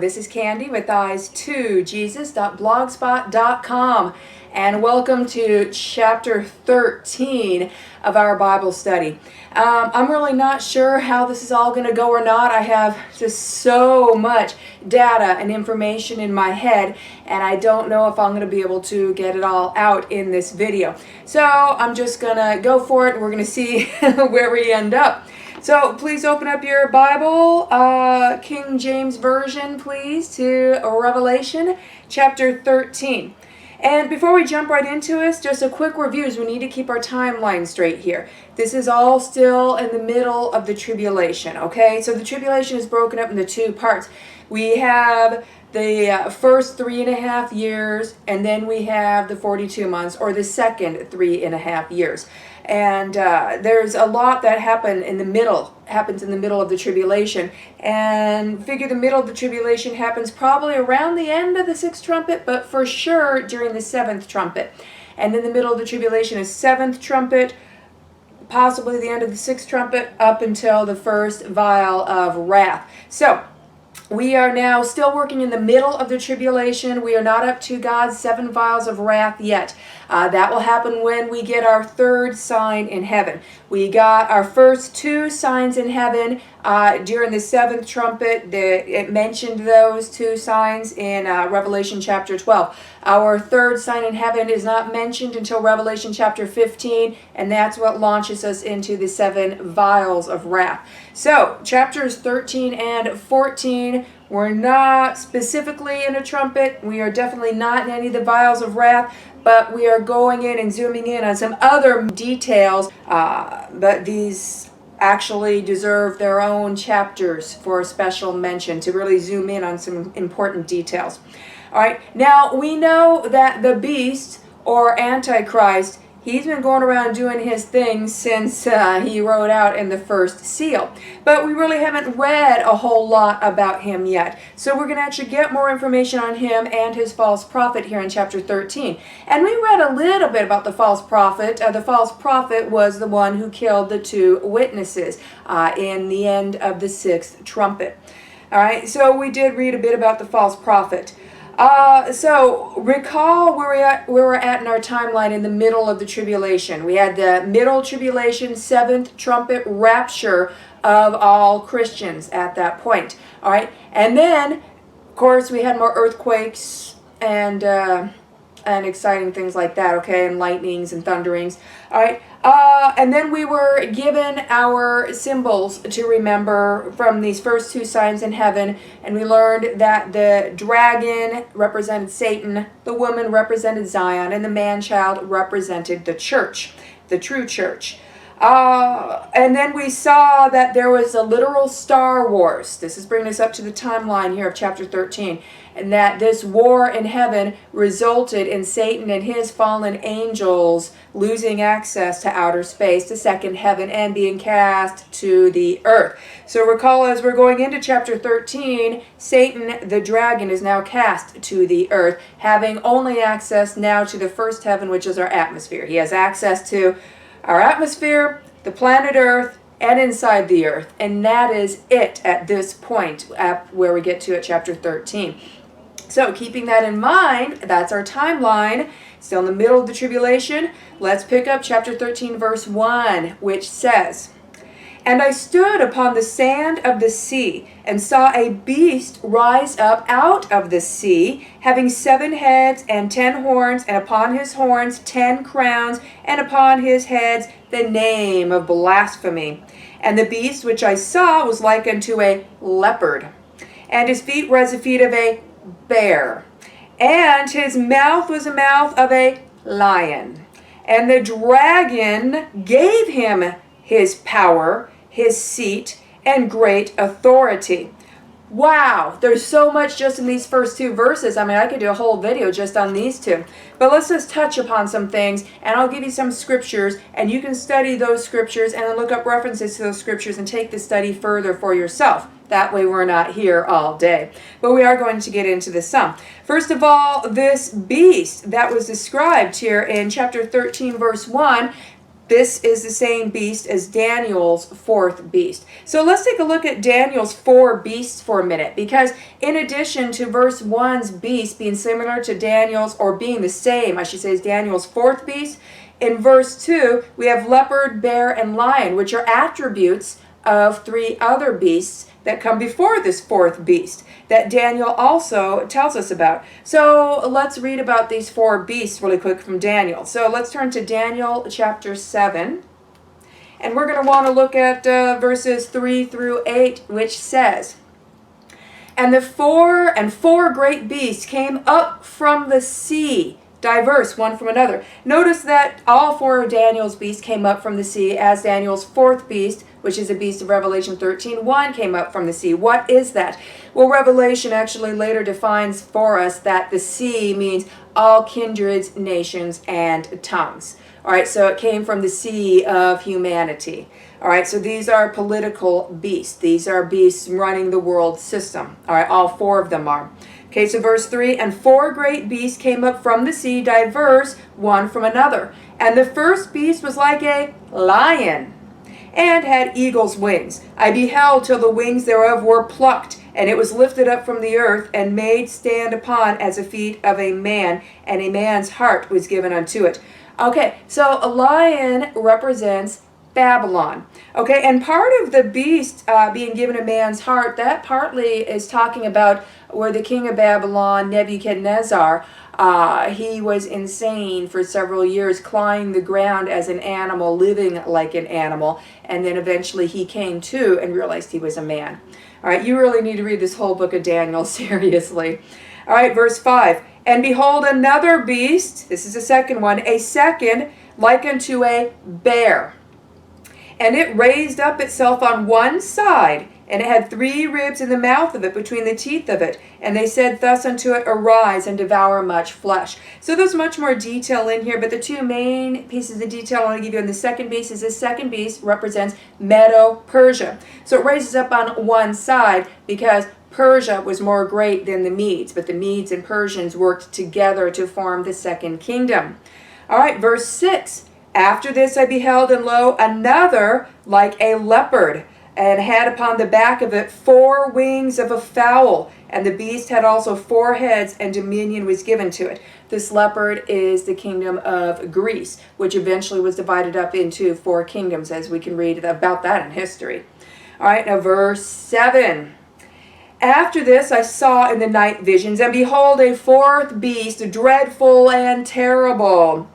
This is Candy with eyes2jesus.blogspot.com, and welcome to chapter 13 of our Bible study. I'm really not sure how this is all going to go or not. I have just so much data and information in my head, and I don't know if I'm going to be able to get it all out in this video. So I'm just going to go for it, and we're going to see where we end up. So please open up your Bible, King James Version, please, to Revelation chapter 13. And before we jump right into it, just a quick review, as we need to keep our timeline straight here. This is all still in the middle of the tribulation, okay? So the tribulation is broken up into two parts. We have the first 3.5 years, and then we have the 42 months, or the second 3.5 years. And there's a lot that happens in the middle of the tribulation. And figure the middle of the tribulation happens probably around the end of the 6th trumpet, but for sure during the 7th trumpet. And then the middle of the tribulation is 7th trumpet, possibly the end of the 6th trumpet, up until the first vial of wrath. So we are now still working in the middle of the tribulation. We are not up to God's 7 vials of wrath yet. That will happen when we get our third sign in heaven. We got our first 2 signs in heaven during the 7th trumpet. It mentioned those 2 signs in Revelation chapter 12. Our third sign in heaven is not mentioned until Revelation chapter 15, and that's what launches us into the 7 vials of wrath. So, chapters 13 and 14, we're not specifically in a trumpet. We are definitely not in any of the vials of wrath, but we are going in and zooming in on some other details, but these actually deserve their own chapters for a special mention to really zoom in on some important details. All right, now we know that the beast, or Antichrist, he's been going around doing his thing since he wrote out in the first seal. But we really haven't read a whole lot about him yet. So we're going to actually get more information on him and his false prophet here in chapter 13. And we read a little bit about the false prophet. The false prophet was the one who killed the 2 witnesses in the end of the 6th trumpet. All right, so we did read a bit about the false prophet. So recall where we're at in our timeline in the middle of the tribulation. We had the middle tribulation, 7th trumpet rapture of all Christians at that point. All right, and then, of course, we had more earthquakes and exciting things like that. Okay, and lightnings and thunderings. All right. And then we were given our symbols to remember from these first 2 signs in heaven, and we learned that the dragon represented Satan, the woman represented Zion, and the man-child represented the church, the true church. And then we saw that there was a literal Star Wars. This is bringing us up to the timeline here of chapter 13. And that this war in heaven resulted in Satan and his fallen angels losing access to outer space, to second heaven, and being cast to the earth. So recall, as we're going into chapter 13, Satan, the dragon, is now cast to the earth, having only access now to the first heaven, which is our atmosphere. He has access to our atmosphere, the planet Earth, and inside the earth. And that is it at this point, at where we get to at chapter 13. So keeping that in mind, that's our timeline. Still in the middle of the tribulation. Let's pick up chapter 13, verse 1, which says, "And I stood upon the sand of the sea, and saw a beast rise up out of the sea, having 7 heads and 10 horns, and upon his horns 10 crowns, and upon his heads the name of blasphemy. And the beast which I saw was like unto a leopard, and his feet were as the feet of a bear, and his mouth was the mouth of a lion. And the dragon gave him his power, his seat, and great authority." Wow, there's so much just in these first 2 verses. I mean, I could do a whole video just on these 2. But let's just touch upon some things, and I'll give you some scriptures, and you can study those scriptures and then look up references to those scriptures and take the study further for yourself. That way we're not here all day. But we are going to get into this some. First of all, this beast that was described here in chapter 13, verse 1, this is the same beast as Daniel's fourth beast. So let's take a look at Daniel's four beasts for a minute, because in addition to verse 1's beast being similar to Daniel's, or being the same, I should say, as Daniel's fourth beast, in verse 2 we have leopard, bear, and lion, which are attributes of three other beasts that come before this fourth beast that Daniel also tells us about. So let's read about these four beasts really quick from Daniel. So let's turn to Daniel chapter 7. And we're going to want to look at verses 3 through 8, which says, And four great beasts came up from the sea, diverse one from another. Notice that all four of Daniel's beasts came up from the sea, as Daniel's fourth beast, which is a beast of Revelation 13:1, came up from the sea. What is that? Well, Revelation actually later defines for us that the sea means all kindreds, nations, and tongues. All right, so it came from the sea of humanity. All right, so these are political beasts. These are beasts running the world system. All right, all four of them are. Okay, so verse 3, And four great beasts came up from the sea, diverse one from another. And the first beast was like a lion, and had eagle's wings. I beheld till the wings thereof were plucked, and it was lifted up from the earth, and made stand upon as the feet of a man, and a man's heart was given unto it. Okay, so a lion represents Babylon. Okay, and part of the beast being given a man's heart, that partly is talking about where the king of Babylon, Nebuchadnezzar, he was insane for several years, clawing the ground as an animal, living like an animal, and then eventually he came to and realized he was a man. All right, you really need to read this whole book of Daniel seriously. All right, verse 5, And behold, another beast, this is the second one, a second like unto a bear. And it raised up itself on one side, and it had 3 ribs in the mouth of it, between the teeth of it. And they said thus unto it, Arise and devour much flesh. So there's much more detail in here, but the two main pieces of detail I want to give you on the second beast is this second beast represents Medo-Persia. So it raises up on one side because Persia was more great than the Medes, but the Medes and Persians worked together to form the second kingdom. All right, verse 6. After this I beheld, and lo, another like a leopard, and had upon the back of it 4 wings of a fowl. And the beast had also 4 heads, and dominion was given to it. This leopard is the kingdom of Greece, which eventually was divided up into 4 kingdoms, as we can read about that in history. All right, now verse 7. After this I saw in the night visions, and behold, a fourth beast, dreadful and terrible.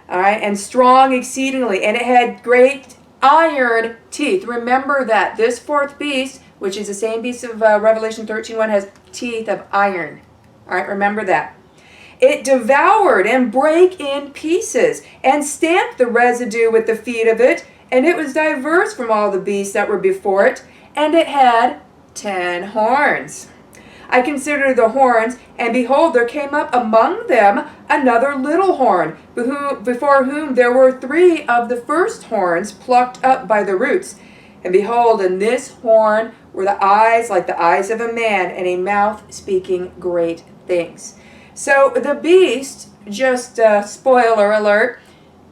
All right, and strong exceedingly, and it had great iron teeth. Remember that this fourth beast, which is the same beast of Revelation 13:1, has teeth of iron. All right, remember that. It devoured and brake in pieces, and stamped the residue with the feet of it, and it was diverse from all the beasts that were before it, and it had 10 horns. I considered the horns, and behold, there came up among them another little horn, before whom there were 3 of the first horns plucked up by the roots. And behold, in this horn were the eyes like the eyes of a man, and a mouth speaking great things. So the beast, just spoiler alert,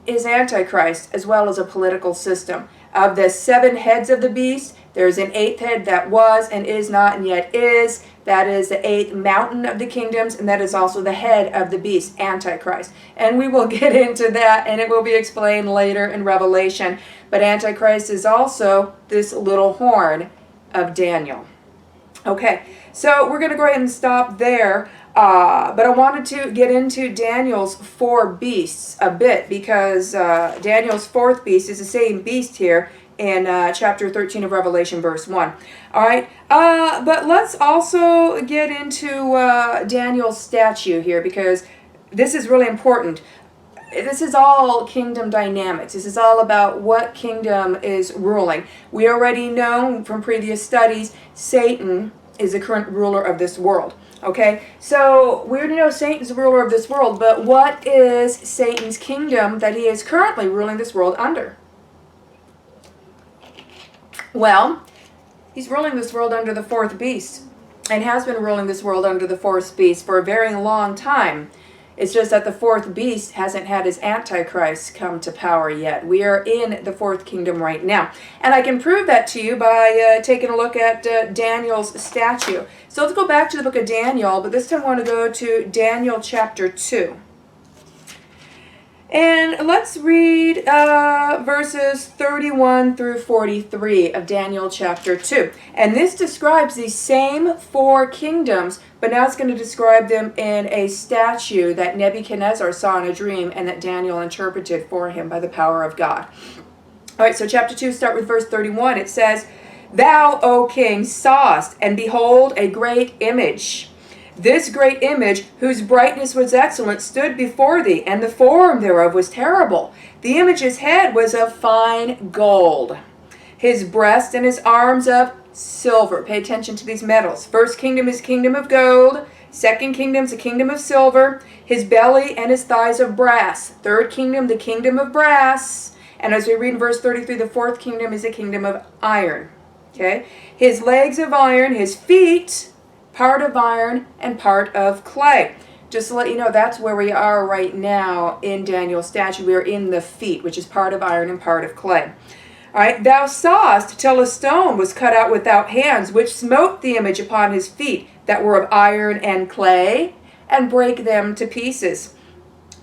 is Antichrist, as well as a political system. Of the 7 heads of the beast, there's an 8th head that was and is not and yet is. That is the 8th mountain of the kingdoms, and that is also the head of the beast, Antichrist. And we will get into that, and it will be explained later in Revelation. But Antichrist is also this little horn of Daniel. Okay, so we're going to go ahead and stop there. But I wanted to get into Daniel's 4 beasts a bit, because Daniel's 4th beast is the same beast here in chapter 13 of Revelation, verse 1. All right, but let's also get into Daniel's statue here, because this is really important. This is all kingdom dynamics. This is all about what kingdom is ruling. We already know from previous studies, Satan is the current ruler of this world. Okay, so we already know Satan's the ruler of this world, but what is Satan's kingdom that he is currently ruling this world under? Well, he's ruling this world under the 4th beast, and has been ruling this world under the 4th beast for a very long time. It's just that the fourth beast hasn't had his Antichrist come to power yet. We are in the fourth kingdom right now. And I can prove that to you by taking a look at Daniel's statue. So let's go back to the book of Daniel, but this time I want to go to Daniel chapter 2. And let's read verses 31 through 43 of Daniel chapter 2. And this describes these same four kingdoms, but now it's going to describe them in a statue that Nebuchadnezzar saw in a dream and that Daniel interpreted for him by the power of God. All right, so chapter 2, start with verse 31. It says, "Thou, O king, sawest, and behold, a great image. This great image, whose brightness was excellent, stood before thee, and the form thereof was terrible. The image's head was of fine gold, his breast and his arms of silver." Pay attention to these metals. First kingdom is kingdom of gold. Second kingdom is a kingdom of silver. His belly and his thighs of brass. Third kingdom, the kingdom of brass. And as we read in verse 33, the fourth kingdom is a kingdom of iron. Okay? His legs of iron, his feet, part of iron and part of clay. Just to let you know, that's where we are right now in Daniel's statue. We are in the feet, which is part of iron and part of clay. All right, "Thou sawest till a stone was cut out without hands, which smote the image upon his feet that were of iron and clay, and brake them to pieces.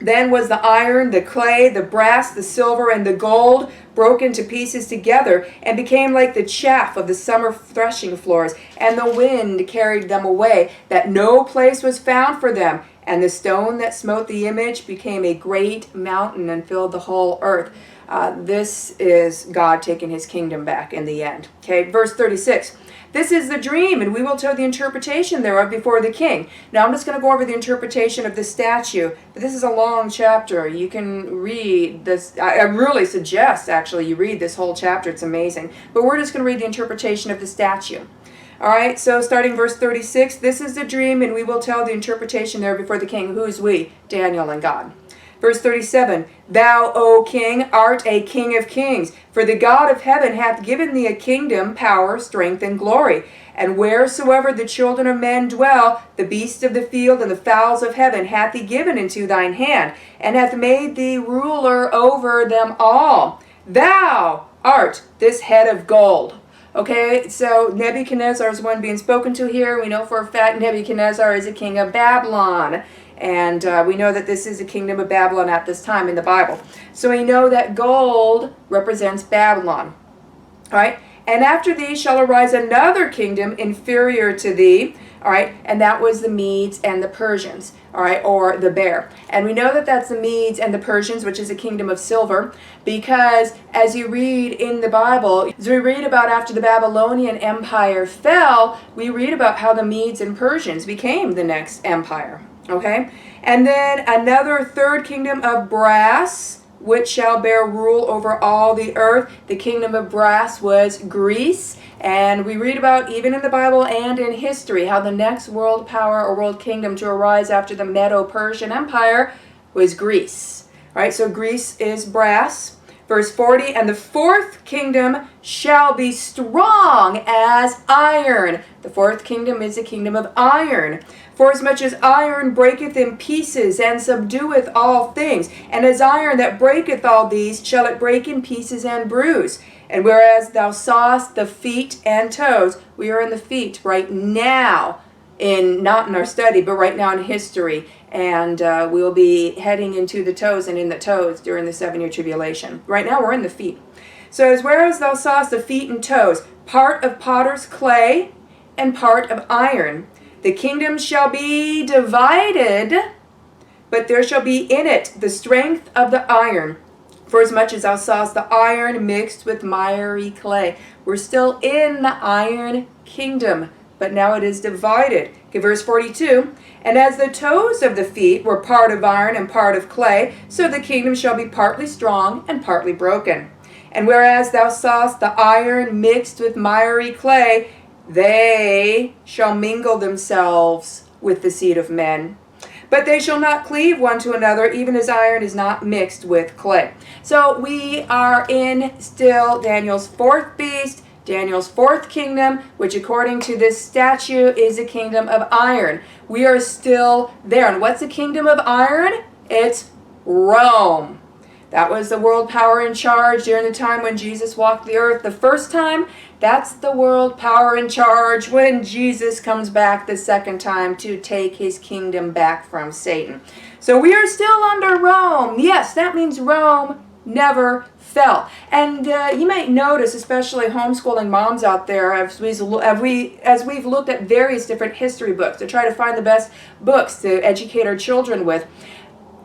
Then was the iron, the clay, the brass, the silver, and the gold broken to pieces together, and became like the chaff of the summer threshing floors, and the wind carried them away, that no place was found for them. And the stone that smote the image became a great mountain and filled the whole earth." This is God taking his kingdom back in the end. Okay, verse 36. "This is the dream, and we will tell the interpretation thereof before the king." Now I'm just going to go over the interpretation of the statue, but this is a long chapter. You can read this. I really suggest, actually, you read this whole chapter. It's amazing. But we're just going to read the interpretation of the statue. All right, so starting verse 36, "This is the dream, and we will tell the interpretation there before the king." Who's we? Daniel and God. Verse 37, "Thou, O king, art a king of kings, for the God of heaven hath given thee a kingdom, power, strength, and glory. And wheresoever the children of men dwell, the beasts of the field and the fowls of heaven hath he given into thine hand, and hath made thee ruler over them all. Thou art this head of gold." Okay, so Nebuchadnezzar is one being spoken to here. We know for a fact Nebuchadnezzar is a king of Babylon. And we know that this is the kingdom of Babylon at this time in the Bible. So we know that gold represents Babylon. All right. "And after thee shall arise another kingdom inferior to thee." All right. And that was the Medes and the Persians. All right. Or the bear. And we know that that's the Medes and the Persians, which is a kingdom of silver. Because as you read in the Bible, as we read about after the Babylonian Empire fell, we read about how the Medes and Persians became the next empire. Okay, and then another third kingdom of brass, which shall bear rule over all the earth. The kingdom of brass was Greece, and we read about, even in the Bible and in history, how the next world power or world kingdom to arise after the Medo-Persian Empire was Greece. All right, so Greece is brass. Verse 40, "And the fourth kingdom shall be strong as iron." The fourth kingdom is a kingdom of iron. "Forasmuch as iron breaketh in pieces, and subdueth all things, and as iron that breaketh all these, shall it break in pieces and bruise. And whereas thou sawest the feet and toes," we are in the feet right now, not in our study, but right now in history. And we'll be heading into the toes and in the toes during the 7-year tribulation. Right now we're in the feet. "So as whereas thou sawest the feet and toes, part of potter's clay and part of iron, the kingdom shall be divided, but there shall be in it the strength of the iron. Forasmuch as thou sawest the iron mixed with miry clay." We're still in the iron kingdom, but now it is divided. Okay, verse 42, "And as the toes of the feet were part of iron and part of clay, so the kingdom shall be partly strong and partly broken. And whereas thou sawest the iron mixed with miry clay, they shall mingle themselves with the seed of men. But they shall not cleave one to another, even as iron is not mixed with clay." So we are in still Daniel's fourth beast, Daniel's fourth kingdom, which according to this statue is a kingdom of iron. We are still there. And what's a kingdom of iron? It's Rome. That was the world power in charge during the time when Jesus walked the earth the first time. That's the world power in charge when Jesus comes back the second time to take his kingdom back from Satan. So we are still under Rome. Yes, that means Rome never fell. And you might notice, especially homeschooling moms out there, as we've looked at various different history books to try to find the best books to educate our children with,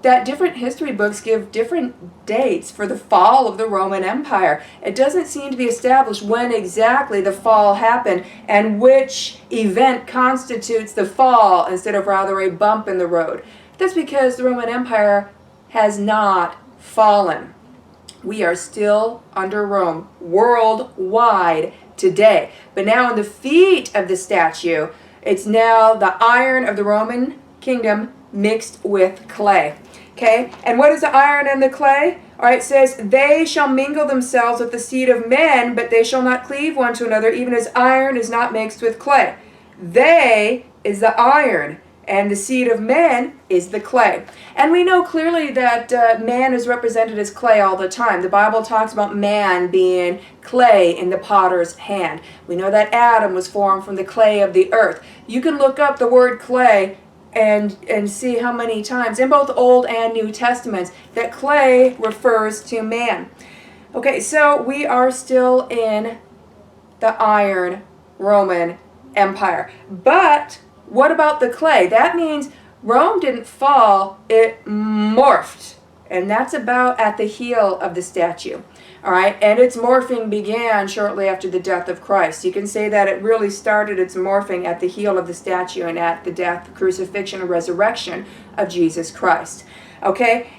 that different history books give different dates for the fall of the Roman Empire. It doesn't seem to be established when exactly the fall happened and which event constitutes the fall instead of rather a bump in the road. That's because the Roman Empire has not fallen. We are still under Rome worldwide today. But now on the feet of the statue, it's now the iron of the Roman kingdom mixed with clay. Okay, and what is the iron and the clay? All right, it says, they shall mingle themselves with the seed of men, but they shall not cleave one to another, even as iron is not mixed with clay. They is the iron, and the seed of men is the clay. And we know clearly that man is represented as clay all the time. The Bible talks about man being clay in the potter's hand. We know that Adam was formed from the clay of the earth. You can look up the word clay and see how many times in both Old and New Testaments that clay refers to man. Okay, so we are still in the iron Roman Empire. But what about the clay? That means Rome didn't fall, it morphed. And that's about at the heel of the statue. All right, and its morphing began shortly after the death of Christ. You can say that it really started its morphing at the heel of the statue and at the death, crucifixion, and resurrection of Jesus Christ. Okay,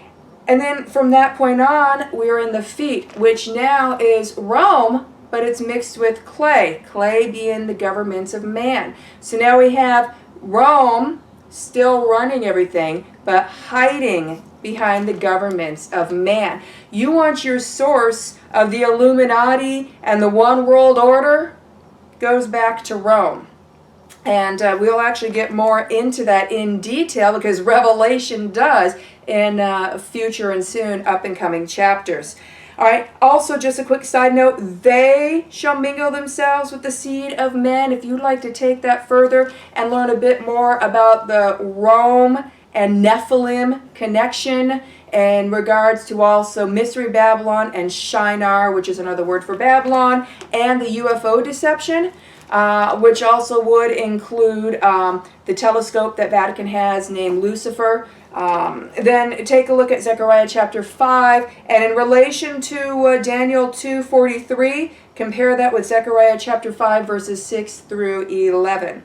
and then from that point on, we're in the feet, which now is Rome, but it's mixed with clay, clay being the governments of man. So now we have Rome still running everything, but hiding behind the governments of man. You want your source of the Illuminati and the one world order? Goes back to Rome. And we'll actually get more into that in detail because Revelation does in future and soon up and coming chapters. All right, also just a quick side note, they shall mingle themselves with the seed of men. If you'd like to take that further and learn a bit more about the Rome and Nephilim connection in regards to also Mystery Babylon and Shinar, which is another word for Babylon, and the UFO deception, which also would include the telescope that Vatican has named Lucifer. Then take a look at Zechariah chapter 5, and in relation to Daniel 2:43, compare that with Zechariah chapter 5, verses 6 through 11.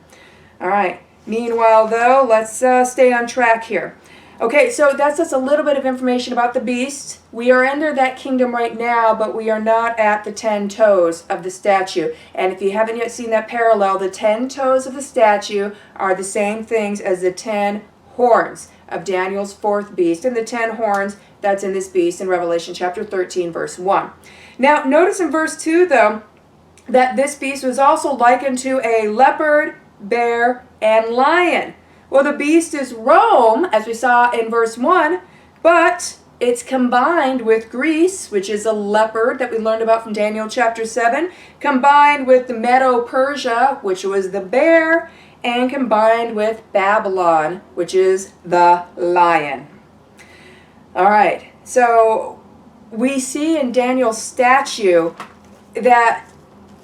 All right. Meanwhile, though, let's stay on track here. Okay, so that's just a little bit of information about the beast. We are under that kingdom right now, but we are not at the 10 toes of the statue. And if you haven't yet seen that parallel, the 10 toes of the statue are the same things as the 10 horns of Daniel's fourth beast, and the 10 horns that's in this beast in Revelation chapter 13, verse 1. Now, notice in verse 2, though, that this beast was also likened to a leopard, bear, and lion. Well, the beast is Rome, as we saw in verse 1, but it's combined with Greece, which is a leopard that we learned about from Daniel chapter 7, combined with the Medo-Persia, which was the bear, and combined with Babylon, which is the lion. All right, so we see in Daniel's statue that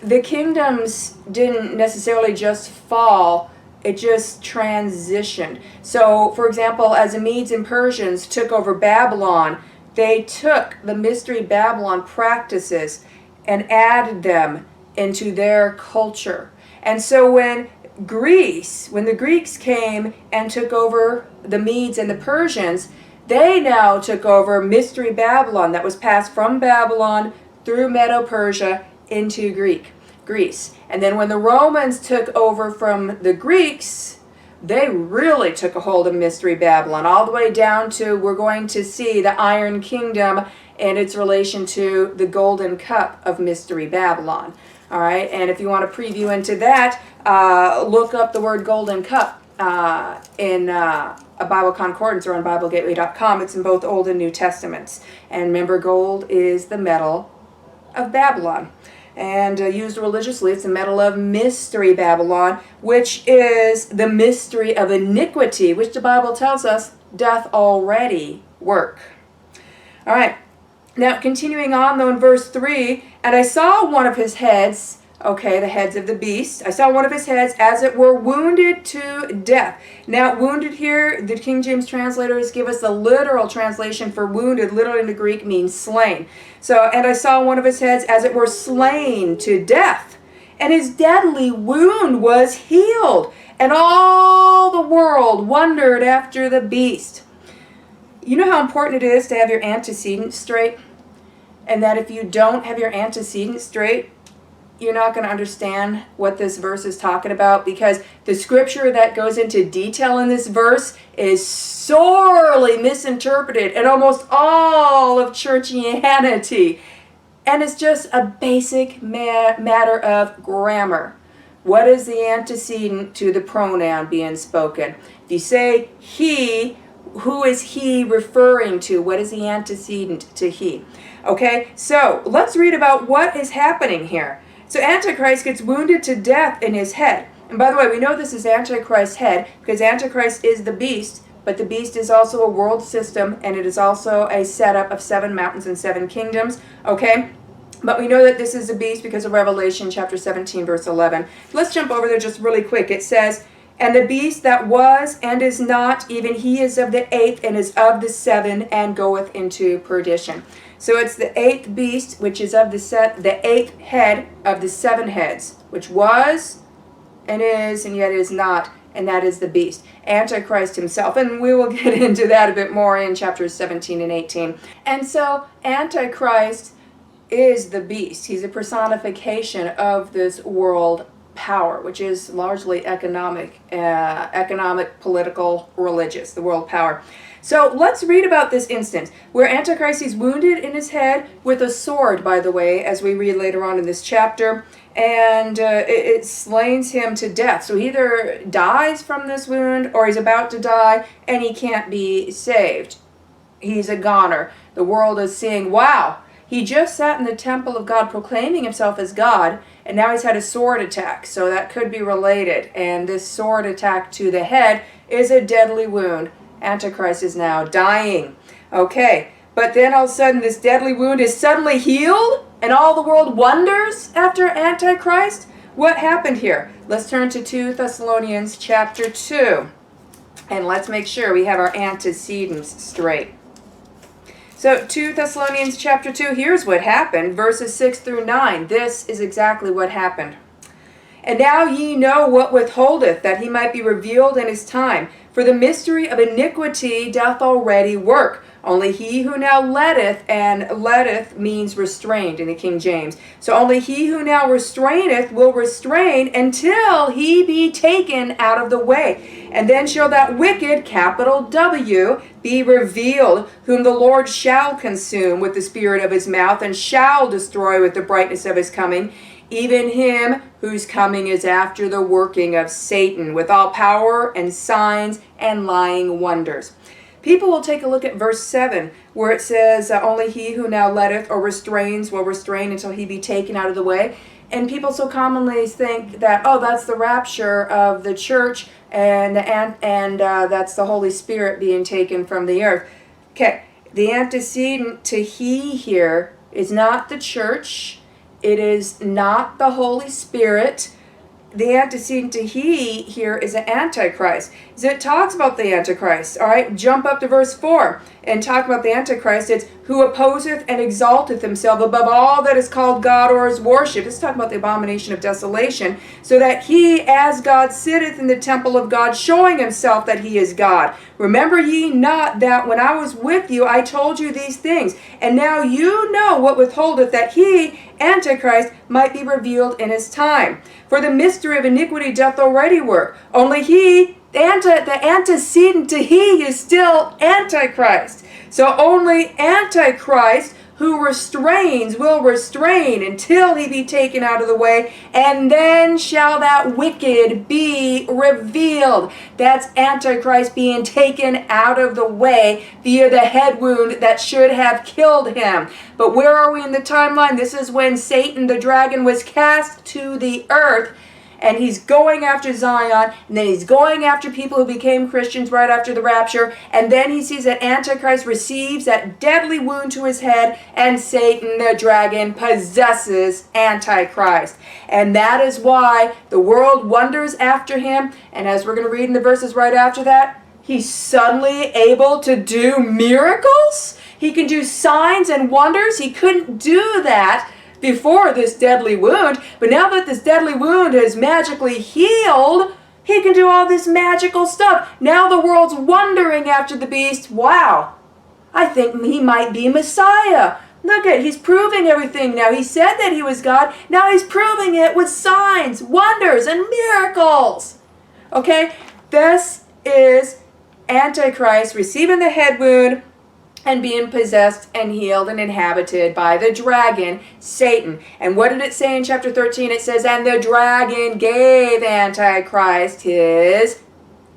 the kingdoms didn't necessarily just fall, it just transitioned. So, for example, as the Medes and Persians took over Babylon, they took the Mystery Babylon practices and added them into their culture. And so when the Greeks came and took over the Medes and the Persians, they now took over Mystery Babylon that was passed from Babylon through Medo-Persia into Greece. And then when the Romans took over from the Greeks, they really took a hold of Mystery Babylon, all the way down to, we're going to see the Iron Kingdom and its relation to the Golden Cup of Mystery Babylon. All right, and if you want to preview into that, look up the word golden cup in a Bible Concordance or on BibleGateway.com. It's in both Old and New Testaments. And remember, gold is the metal of Babylon. And used religiously, it's the metal of mystery Babylon, which is the mystery of iniquity, which the Bible tells us doth already work. All right. Now, continuing on, though, in verse 3, and I saw one of his heads, okay, the heads of the beast, I saw one of his heads, as it were, wounded to death. Now, wounded here, the King James translators give us the literal translation for wounded. Literally in the Greek means slain. So, and I saw one of his heads, as it were, slain to death. And his deadly wound was healed. And all the world wondered after the beast. You know how important it is to have your antecedents straight? And that if you don't have your antecedents straight, you're not going to understand what this verse is talking about, because the scripture that goes into detail in this verse is sorely misinterpreted in almost all of churchianity. And it's just a basic matter of grammar. What is the antecedent to the pronoun being spoken? If you say he, who is he referring to? What is the antecedent to he? Okay, so let's read about what is happening here. So Antichrist gets wounded to death in his head. And by the way, we know this is Antichrist's head because Antichrist is the beast, but the beast is also a world system, and it is also a setup of 7 mountains and 7 kingdoms. Okay? But we know that this is a beast because of Revelation chapter 17, verse 11. Let's jump over there just really quick. It says, and the beast that was and is not, even he is of the 8th and is of the 7, and goeth into perdition. So it's the 8th beast, which is of the 8th head of the 7 heads, which was and is and yet is not, and that is the beast, Antichrist himself. And we will get into that a bit more in chapters 17 and 18. And so Antichrist is the beast. He's a personification of this world power, which is largely economic, political, religious, the world power. So let's read about this instance where Antichrist is wounded in his head with a sword, by the way, as we read later on in this chapter, and it slains him to death. So he either dies from this wound or he's about to die and he can't be saved. He's a goner. The world is seeing, wow, he just sat in the temple of God proclaiming himself as God, and now he's had a sword attack. So that could be related. And this sword attack to the head is a deadly wound. Antichrist is now dying. Okay, but then all of a sudden this deadly wound is suddenly healed, and all the world wonders after Antichrist. What happened here? Let's turn to 2 Thessalonians chapter 2, and let's make sure we have our antecedents straight. So 2 Thessalonians chapter 2, here's what happened, verses 6 through 9. This is exactly what happened. And now ye know what withholdeth, that he might be revealed in his time. For the mystery of iniquity doth already work. Only he who now letteth, and letteth means restrained in the King James. So only he who now restraineth will restrain until he be taken out of the way. And then shall that wicked, capital W, be revealed, whom the Lord shall consume with the spirit of his mouth, and shall destroy with the brightness of his coming. Even him whose coming is after the working of Satan, with all power and signs and lying wonders. People will take a look at verse 7, where it says, only he who now letteth or restrains will restrain until he be taken out of the way. And people so commonly think that, oh, that's the rapture of the church, and that's the Holy Spirit being taken from the earth. Okay, the antecedent to he here is not the church. It is not the Holy Spirit. The antecedent to he here is an Antichrist. So it talks about the Antichrist. All right, jump up to verse 4 and talk about the Antichrist. It's who opposeth and exalteth himself above all that is called God or is worshipped. It's talking about the abomination of desolation. So that he, as God, sitteth in the temple of God, showing himself that he is God. Remember ye not that when I was with you, I told you these things. And now you know what withholdeth, that he, Antichrist, might be revealed in his time. For the mystery of iniquity doth already work. Only he, the antecedent to he is still Antichrist. So only Antichrist who will restrain until he be taken out of the way, and then shall that wicked be revealed. That's Antichrist being taken out of the way via the head wound that should have killed him. But where are we in the timeline? This is when Satan, the dragon, was cast to the earth. And he's going after Zion, and then he's going after people who became Christians right after the rapture, and then he sees that Antichrist receives that deadly wound to his head, and Satan, the dragon, possesses Antichrist. And that is why the world wonders after him, and as we're going to read in the verses right after that, he's suddenly able to do miracles. He can do signs and wonders. He couldn't do that before this deadly wound, but now that this deadly wound is magically healed, he can do all this magical stuff. Now the world's wondering after the beast. Wow, I think he might be Messiah. Look at, he's proving everything now. He said that he was God. Now he's proving it with signs, wonders, and miracles. Okay, this is Antichrist receiving the head wound and being possessed and healed and inhabited by the dragon, Satan. And what did it say in chapter 13? It says, and the dragon gave Antichrist his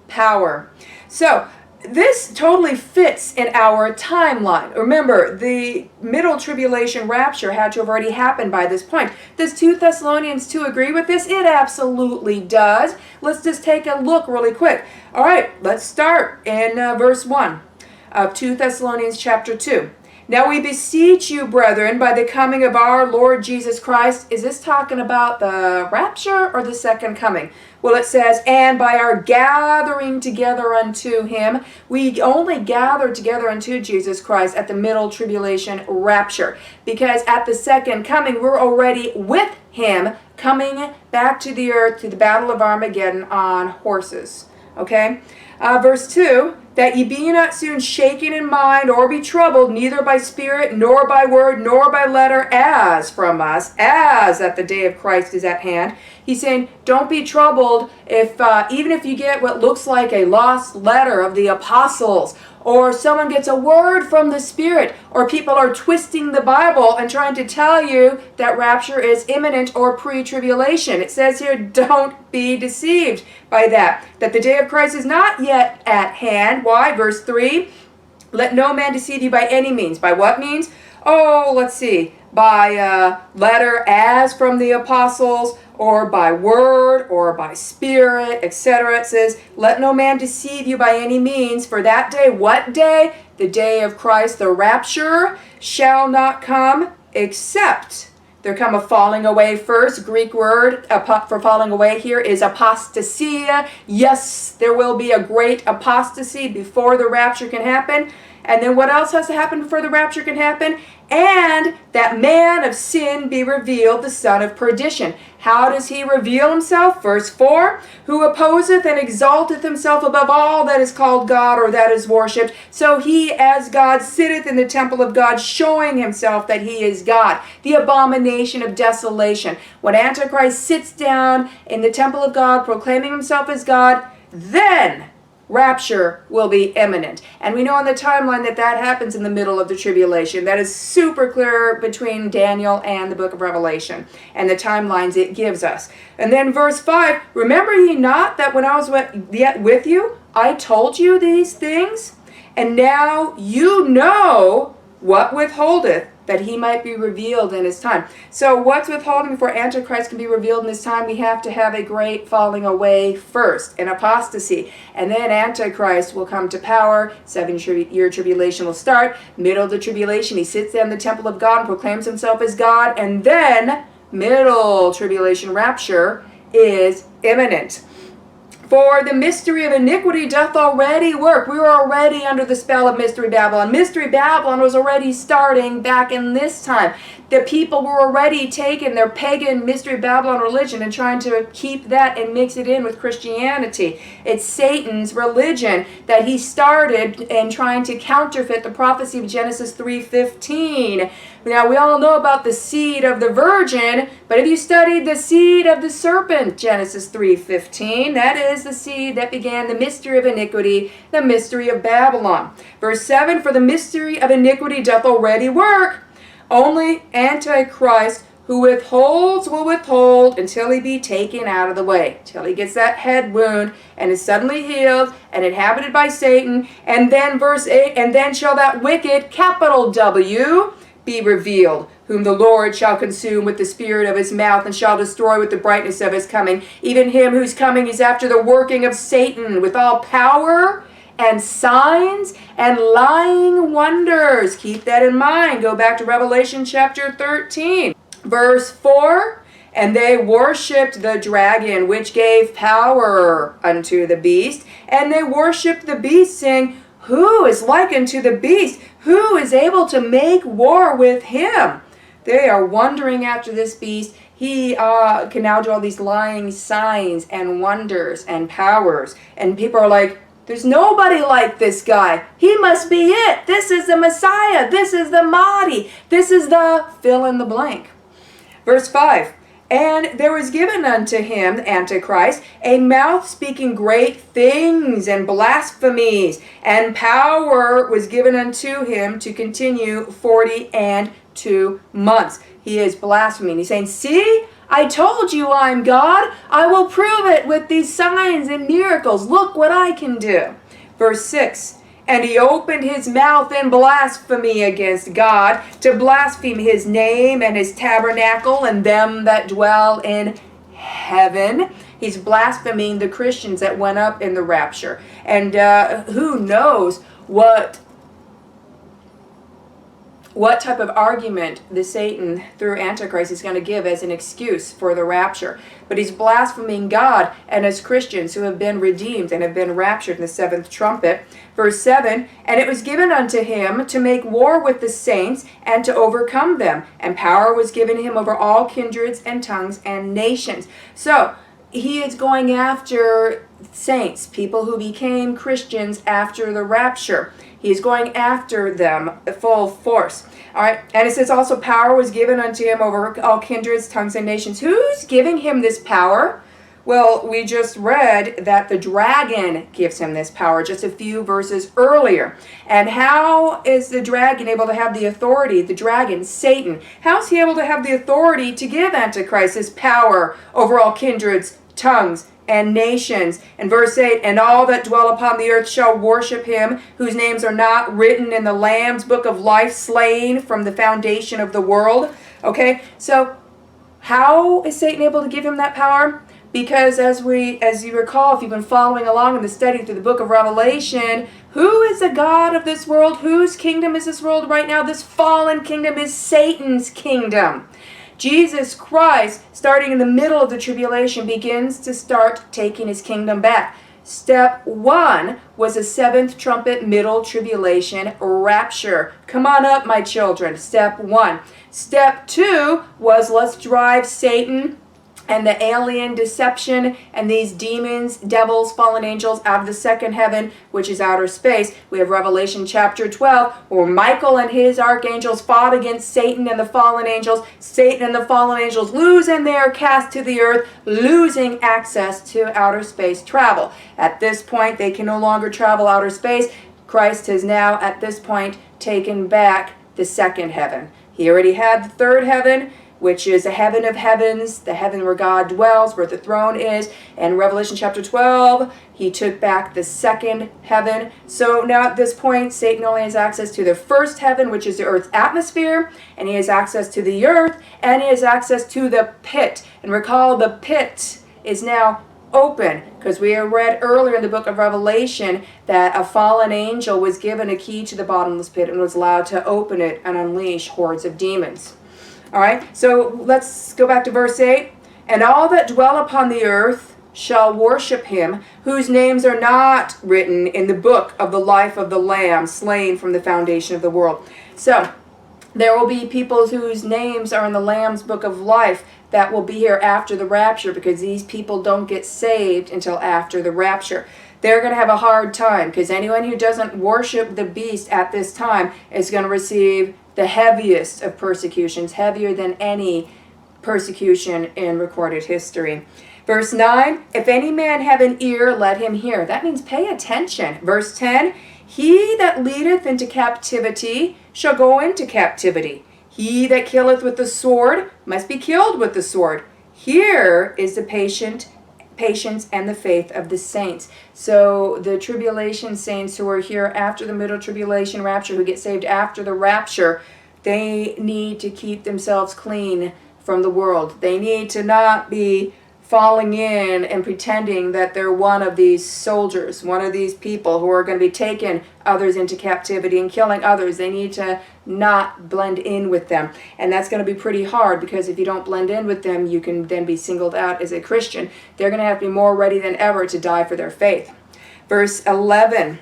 power. So, this totally fits in our timeline. Remember, the middle tribulation rapture had to have already happened by this point. Does 2 Thessalonians 2 agree with this? It absolutely does. Let's just take a look really quick. All right, let's start in verse 1. Of 2 Thessalonians chapter 2. Now we beseech you, brethren, by the coming of our Lord Jesus Christ. Is this talking about the rapture or the second coming? Well, it says, and by our gathering together unto him. We only gather together unto Jesus Christ at the middle tribulation rapture. Because at the second coming, we're already with him coming back to the earth to the battle of Armageddon on horses. Okay? Verse 2. That ye be not soon shaken in mind, or be troubled, neither by spirit, nor by word, nor by letter, as from us, as that the day of Christ is at hand. He's saying, don't be troubled if even if you get what looks like a lost letter of the apostles, or someone gets a word from the Spirit, or people are twisting the Bible and trying to tell you that rapture is imminent or pre-tribulation. It says here, don't be deceived by that the day of Christ is not yet at hand. Why? Verse 3, let no man deceive you by any means. By what means? Oh, let's see. By letter as from the apostles, or by word, or by spirit, etc. It says, let no man deceive you by any means, for that day, what day? The day of Christ, the rapture, shall not come, except there come a falling away first. Greek word for falling away here is apostasia. Yes, there will be a great apostasy before the rapture can happen. And then what else has to happen before the rapture can happen? And that man of sin be revealed, the son of perdition. How does he reveal himself? Verse 4, who opposeth and exalteth himself above all that is called God or that is worshipped. So he as God sitteth in the temple of God, showing himself that he is God. The abomination of desolation. When Antichrist sits down in the temple of God, proclaiming himself as God, then rapture will be imminent. And we know on the timeline that that happens in the middle of the tribulation. That is super clear between Daniel and the book of Revelation and the timelines it gives us. And then verse 5, remember ye not that when I was yet with you, I told you these things? And now you know what withholdeth, that he might be revealed in his time. So what's withholding before Antichrist can be revealed in his time? We have to have a great falling away first, an apostasy. And then Antichrist will come to power. 7-year tribulation will start. Middle of the tribulation, he sits there in the temple of God and proclaims himself as God. And then middle tribulation rapture is imminent. For the mystery of iniquity doth already work. We were already under the spell of Mystery Babylon. Mystery Babylon was already starting back in this time. The people were already taking their pagan Mystery Babylon religion and trying to keep that and mix it in with Christianity. It's Satan's religion that he started in trying to counterfeit the prophecy of Genesis 3:15. Now, we all know about the seed of the virgin, but have you studied the seed of the serpent, Genesis 3:15? That is the seed that began the mystery of iniquity, the mystery of Babylon. Verse 7, for the mystery of iniquity doth already work. Only Antichrist who withholds will withhold until he be taken out of the way, till he gets that head wound and is suddenly healed and inhabited by Satan. And then verse 8, and then shall that wicked, capital W, be revealed, whom the Lord shall consume with the spirit of his mouth and shall destroy with the brightness of his coming. Even him whose coming is after the working of Satan with all power and signs and lying wonders. Keep that in mind. Go back to Revelation chapter 13. Verse 4, and they worshipped the dragon, which gave power unto the beast. And they worshipped the beast, saying, who is like unto the beast? Who is able to make war with him? They are wondering after this beast. He can now do all these lying signs and wonders and powers. And people are like, there's nobody like this guy. He must be it. This is the Messiah. This is the Mahdi. This is the fill in the blank. Verse 5, and there was given unto him, Antichrist, a mouth speaking great things and blasphemies, and power was given unto him to continue 42 months. He is blaspheming. He's saying, see, I told you I'm God. I will prove it with these signs and miracles. Look what I can do. Verse 6, and he opened his mouth in blasphemy against God, to blaspheme his name and his tabernacle and them that dwell in heaven. He's blaspheming the Christians that went up in the rapture. And who knows what type of argument the Satan through Antichrist is going to give as an excuse for the rapture. But he's blaspheming God and as Christians who have been redeemed and have been raptured in the seventh trumpet. Verse 7, and it was given unto him to make war with the saints and to overcome them. And power was given him over all kindreds and tongues and nations. So he is going after saints, people who became Christians after the rapture. He's going after them full force. All right. And it says also power was given unto him over all kindreds, tongues, and nations. Who's giving him this power? Well, we just read that the dragon gives him this power just a few verses earlier. And how is the dragon able to have the authority? The dragon, Satan. How is he able to have the authority to give Antichrist his power over all kindreds, tongues, and nations? And verse 8, and all that dwell upon the earth shall worship him, whose names are not written in the Lamb's book of life, slain from the foundation of the world. Okay, so how is Satan able to give him that power? Because as you recall, if you've been following along in the study through the book of Revelation, who is the God of this world? Whose kingdom is this world right now? This fallen kingdom is Satan's kingdom. Jesus Christ, starting in the middle of the tribulation, begins to start taking his kingdom back. Step 1 was a seventh trumpet middle tribulation rapture. Come on up, my children. Step 1. Step 2 was let's drive Satan and the alien deception and these demons, devils, fallen angels out of the second heaven, which is outer space. We have Revelation chapter 12, where Michael and his archangels fought against Satan and the fallen angels. Satan and the fallen angels lose, and they are cast to the earth, losing access to outer space travel. At this point, they can no longer travel outer space. Christ has now, at this point, taken back the second heaven. He already had the third heaven, which is the heaven of heavens, the heaven where God dwells, where the throne is. And Revelation chapter 12, he took back the second heaven. So now at this point, Satan only has access to the first heaven, which is the earth's atmosphere, and he has access to the earth, and he has access to the pit. And recall, the pit is now open, because we have read earlier in the book of Revelation that a fallen angel was given a key to the bottomless pit and was allowed to open it and unleash hordes of demons. All right, so let's go back to verse 8. And all that dwell upon the earth shall worship him, whose names are not written in the book of the life of the Lamb, slain from the foundation of the world. So there will be people whose names are in the Lamb's book of life that will be here after the rapture, because these people don't get saved until after the rapture. They're going to have a hard time, because anyone who doesn't worship the beast at this time is going to receive the heaviest of persecutions, heavier than any persecution in recorded history. Verse 9, if any man have an ear, let him hear. That means pay attention. Verse 10, he that leadeth into captivity shall go into captivity. He that killeth with the sword must be killed with the sword. Here is the patience and the faith of the saints. So the tribulation saints who are here after the middle tribulation rapture, who get saved after the rapture, they need to keep themselves clean from the world. They need to not be falling in and pretending that they're one of these soldiers, one of these people who are going to be taking others into captivity and killing others. They need to not blend in with them. And that's going to be pretty hard, because if you don't blend in with them, you can then be singled out as a Christian. They're going to have to be more ready than ever to die for their faith. Verse 11,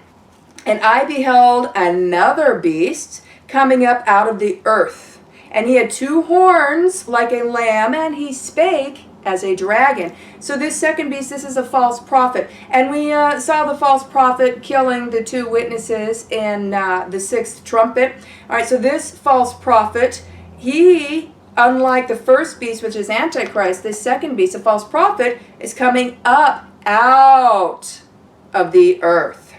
and I beheld another beast coming up out of the earth, and he had 2 horns like a lamb, and he spake as a dragon. So this second beast, this is a false prophet. And we saw the false prophet killing the 2 witnesses in the 6th trumpet. All right, so this false prophet, he, unlike the first beast, which is Antichrist, this second beast, a false prophet, is coming up out of the earth.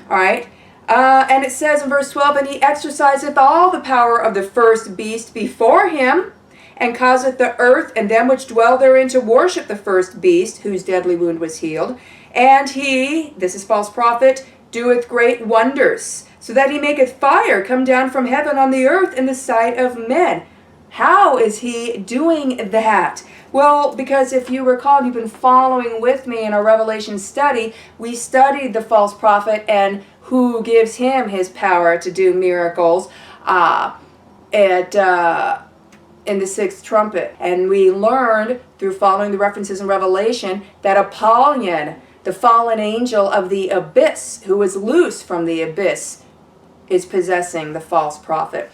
All right. And it says in verse 12, and he exerciseth all the power of the first beast before him, and causeth the earth and them which dwell therein to worship the first beast, whose deadly wound was healed. And he, this is false prophet, doeth great wonders, so that he maketh fire come down from heaven on the earth in the sight of men. How is he doing that? Well, because if you recall, you've been following with me in our Revelation study, we studied the false prophet and who gives him his power to do miracles in the 6th trumpet. And we learned through following the references in Revelation that Apollyon, the fallen angel of the abyss, who was loose from the abyss, is possessing the false prophet.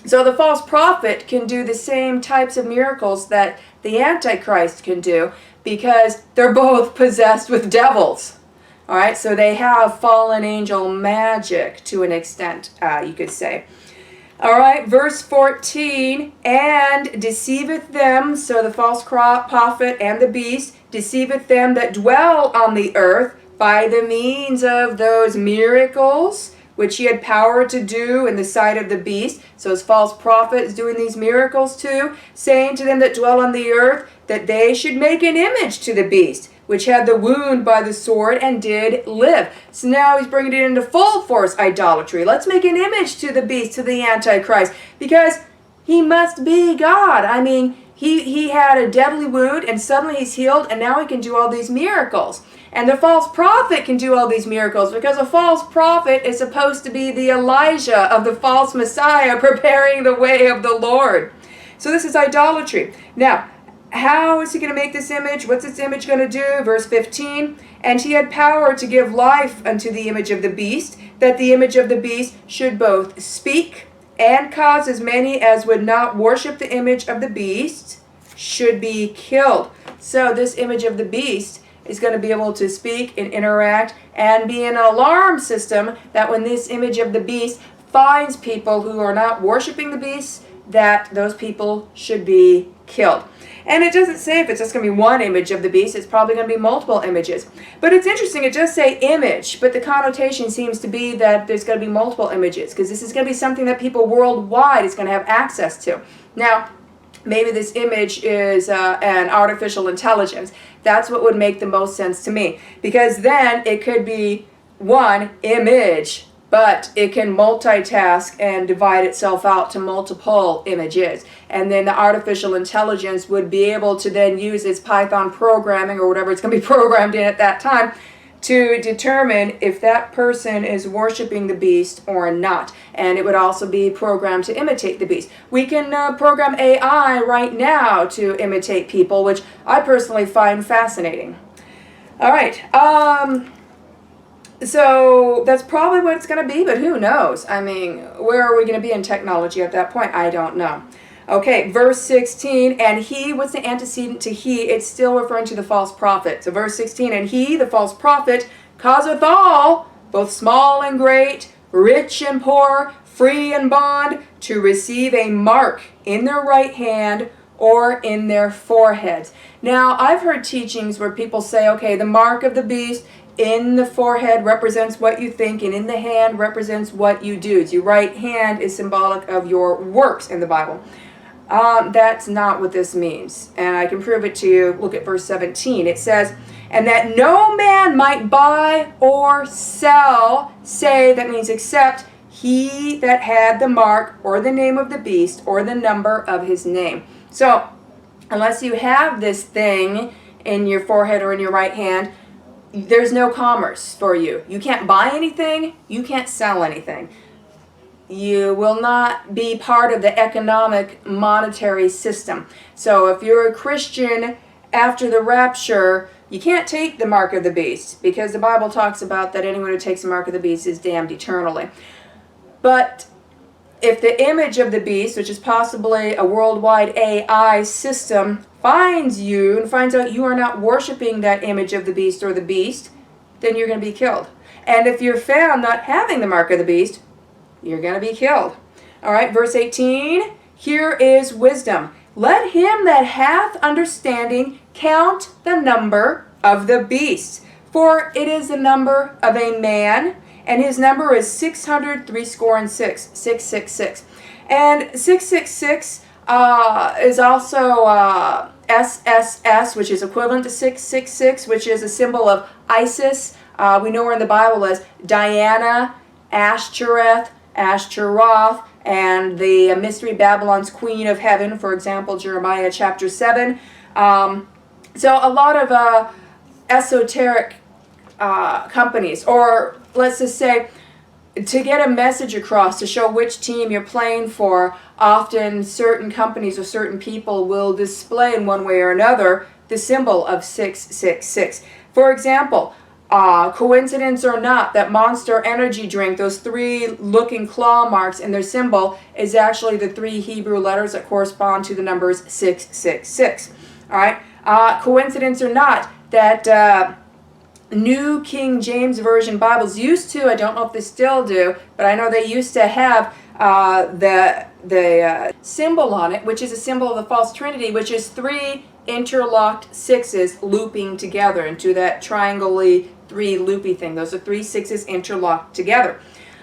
So the false prophet can do the same types of miracles that the Antichrist can do, because they're both possessed with devils. All right, so they have fallen angel magic to an extent, you could say. All right, verse 14, and deceiveth them, so the false prophet and the beast, deceiveth them that dwell on the earth by the means of those miracles which he had power to do in the sight of the beast. So his false prophet is doing these miracles too, saying to them that dwell on the earth that they should make an image to the beast, which had the wound by the sword and did live. So now he's bringing it into full force idolatry. Let's make an image to the beast, to the Antichrist, because he must be God. I mean, he had a deadly wound and suddenly he's healed, and now he can do all these miracles. And the false prophet can do all these miracles because a false prophet is supposed to be the Elijah of the false Messiah, preparing the way of the Lord. So this is idolatry. Now, how is he going to make this image? What's this image going to do? Verse 15, and he had power to give life unto the image of the beast, that the image of the beast should both speak and cause as many as would not worship the image of the beast should be killed. So this image of the beast is going to be able to speak and interact and be an alarm system that when this image of the beast finds people who are not worshiping the beast, that those people should be killed. And it doesn't say if it's just going to be one image of the beast. It's probably going to be multiple images. But it's interesting. It does say image, but the connotation seems to be that there's going to be multiple images, because this is going to be something that people worldwide is going to have access to. Now, maybe this image is an artificial intelligence. That's what would make the most sense to me, because then it could be one image, but it can multitask and divide itself out to multiple images. And then the artificial intelligence would be able to then use its Python programming or whatever it's going to be programmed in at that time to determine if that person is worshiping the beast or not. And it would also be programmed to imitate the beast. We can program AI right now to imitate people, which I personally find fascinating. All right. So that's probably what it's going to be, but who knows? I mean, where are we going to be in technology at that point? I don't know. Okay, verse 16, and he, what's the antecedent to he? It's still referring to the false prophet. So verse 16, and he, the false prophet, causeth all, both small and great, rich and poor, free and bond, to receive a mark in their right hand or in their foreheads. Now, I've heard teachings where people say, okay, the mark of the beast in the forehead represents what you think, and in the hand represents what you do. Your right hand is symbolic of your works in the Bible. That's not what this means, and I can prove it to you. Look at verse 17. It says, and that no man might buy or sell, say, that means except he that had the mark or the name of the beast or the number of his name. So, unless you have this thing in your forehead or in your right hand, there's no commerce for you. You can't buy anything. You can't sell anything. You will not be part of the economic monetary system. So if you're a Christian after the rapture, you can't take the mark of the beast, because the Bible talks about that anyone who takes the mark of the beast is damned eternally. But if the image of the beast, which is possibly a worldwide AI system, finds you and finds out you are not worshiping that image of the beast or the beast, then you're going to be killed. And if you're found not having the mark of the beast, you're going to be killed. All right, verse 18, here is wisdom. Let him that hath understanding count the number of the beast, for it is the number of a man, and his number is 666, 666. And 666 is also SSS, which is equivalent to 666, which is a symbol of Isis. We know her in the Bible as Diana, Ashtoreth, Ashtaroth, and the mystery Babylon's queen of heaven, for example, Jeremiah chapter 7. So a lot of esoteric companies, or let's just say, to get a message across, to show which team you're playing for, often certain companies or certain people will display in one way or another the symbol of 666. For example, coincidence or not, that Monster energy drink, those three looking claw marks in their symbol is actually the three Hebrew letters that correspond to the numbers 666. All right? Coincidence or not, that New King James Version Bibles used to, I don't know if they still do, but I know they used to have the symbol on it, which is a symbol of the false trinity, which is three interlocked sixes looping together into that triangle-y, three loopy thing. Those are three sixes interlocked together.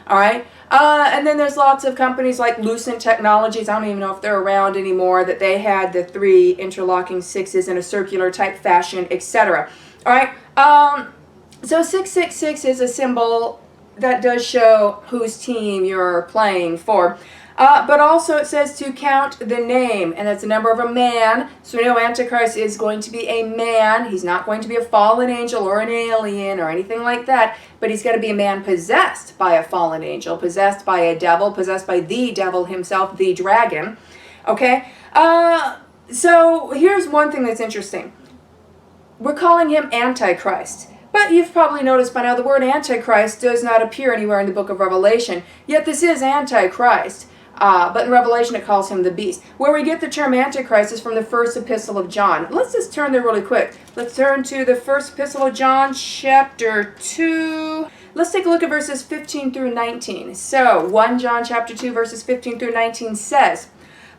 All right? And then there's lots of companies like Lucent Technologies, I don't even know if they're around anymore, that they had the three interlocking sixes in a circular type fashion, etc. All right? So 666 is a symbol that does show whose team you're playing for. But also it says to count the name, and that's the number of a man. So we know Antichrist is going to be a man. He's not going to be a fallen angel or an alien or anything like that, but he's going to be a man possessed by a fallen angel, possessed by a devil, possessed by the devil himself, the dragon. Okay? So here's one thing that's interesting. We're calling him Antichrist. But you've probably noticed by now the word Antichrist does not appear anywhere in the book of Revelation. Yet this is Antichrist. But in Revelation it calls him the beast. Where we get the term Antichrist is from the first epistle of John. Let's just turn there really quick. Let's turn to the first epistle of John, chapter 2. Let's take a look at verses 15 through 19. So, 1 John chapter 2, verses 15 through 19 says,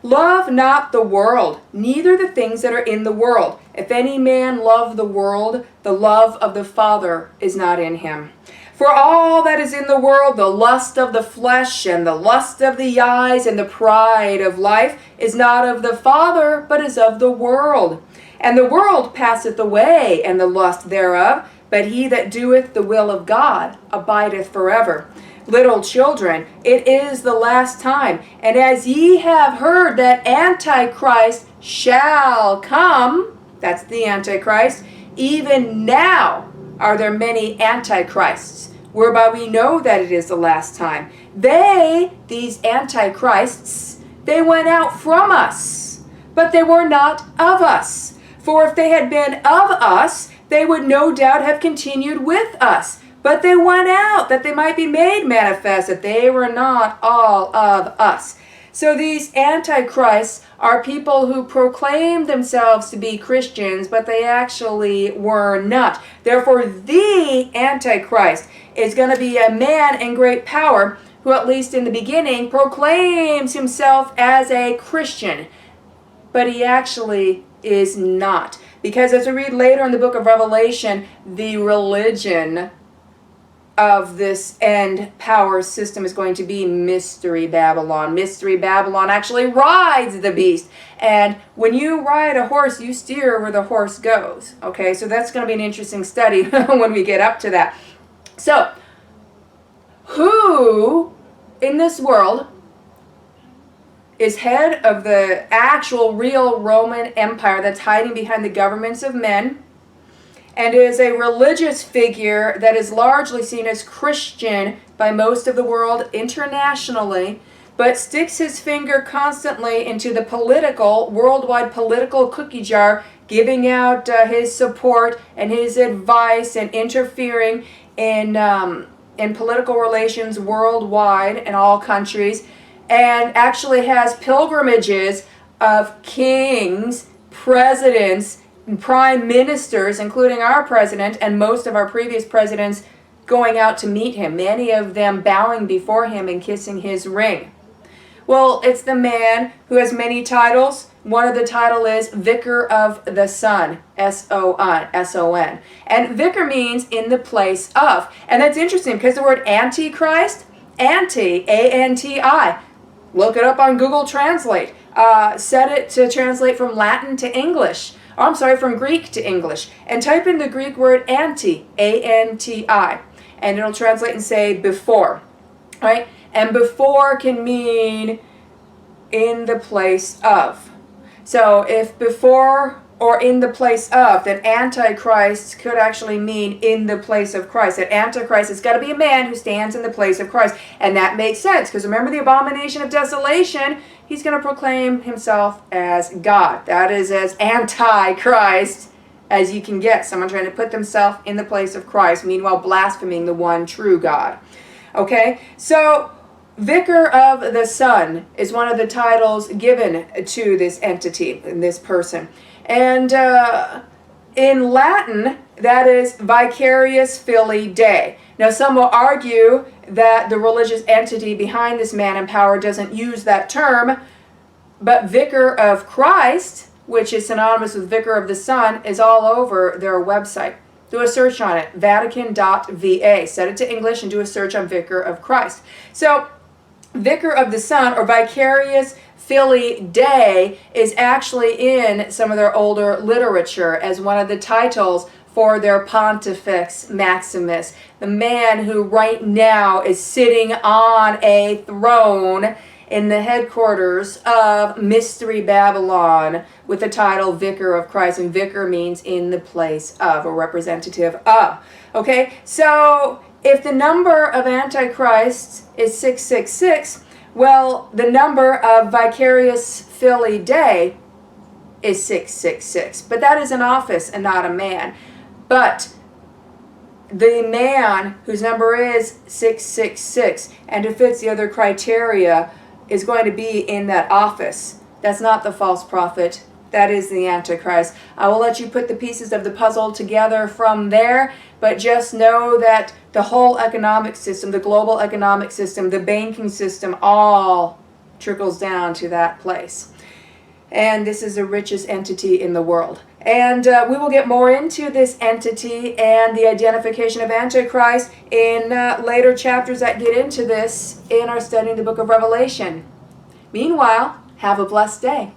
Love not the world, neither the things that are in the world. If any man love the world, the love of the Father is not in him. For all that is in the world, the lust of the flesh and the lust of the eyes and the pride of life, is not of the Father, but is of the world. And the world passeth away, and the lust thereof, but he that doeth the will of God abideth forever. Little children, it is the last time. And as ye have heard that Antichrist shall come, that's the Antichrist, even now are there many Antichrists, whereby we know that it is the last time. These Antichrists, they went out from us, but they were not of us. For if they had been of us, they would no doubt have continued with us. But they went out, that they might be made manifest, that they were not all of us. So these Antichrists are people who proclaim themselves to be Christians, but they actually were not. Therefore, the Antichrist is going to be a man in great power who, at least in the beginning, proclaims himself as a Christian. But he actually is not. Because as we read later in the book of Revelation, the religion of this end power system is going to be Mystery Babylon. Mystery Babylon actually rides the beast. And when you ride a horse, you steer where the horse goes. Okay, so that's going to be an interesting study when we get up to that. So, who in this world is head of the actual real Roman Empire that's hiding behind the governments of men, and is a religious figure that is largely seen as Christian by most of the world internationally, but sticks his finger constantly into the worldwide political cookie jar, giving out his support and his advice and interfering in political relations worldwide in all countries, and actually has pilgrimages of kings, presidents, prime ministers, including our president and most of our previous presidents, going out to meet him, many of them bowing before him and kissing his ring. Well, it's the man who has many titles. One of the titles is Vicar of the Sun, S-O-N. And vicar means in the place of. And that's interesting because the word Antichrist, anti, A-N-T-I. Look it up on Google Translate. Set it to translate from Latin to English. From Greek to English. And type in the Greek word anti, A-N-T-I. And it'll translate and say before. Right? And before can mean in the place of. So if before or in the place of, then Antichrist could actually mean in the place of Christ. That Antichrist has got to be a man who stands in the place of Christ. And that makes sense, because remember the abomination of desolation, he's going to proclaim himself as God. That is as Antichrist as you can get. Someone trying to put themselves in the place of Christ, meanwhile blaspheming the one true God. Okay, so Vicar of the Sun is one of the titles given to this entity, this person. And in Latin, that is Vicarius Filii Dei. Now, some will argue that the religious entity behind this man in power doesn't use that term, but Vicar of Christ, which is synonymous with Vicar of the Sun, is all over their website. Do a search on it, Vatican.va. Set it to English and do a search on Vicar of Christ. So, Vicar of the Sun, or Vicarius Filii Dei, is actually in some of their older literature as one of the titles for their Pontifex Maximus, the man who right now is sitting on a throne in the headquarters of Mystery Babylon with the title Vicar of Christ, and vicar means in the place of, or representative of. Okay, so if the number of Antichrists is 666, well, the number of Vicarius Filii Dei is 666. But that is an office and not a man. But the man whose number is 666 and who fits the other criteria is going to be in that office. That's not the false prophet. That is the Antichrist. I will let you put the pieces of the puzzle together from there, but just know that the whole economic system, the global economic system, the banking system, all trickles down to that place. And this is the richest entity in the world. And we will get more into this entity and the identification of Antichrist in later chapters that get into this in our study in the book of Revelation. Meanwhile, have a blessed day.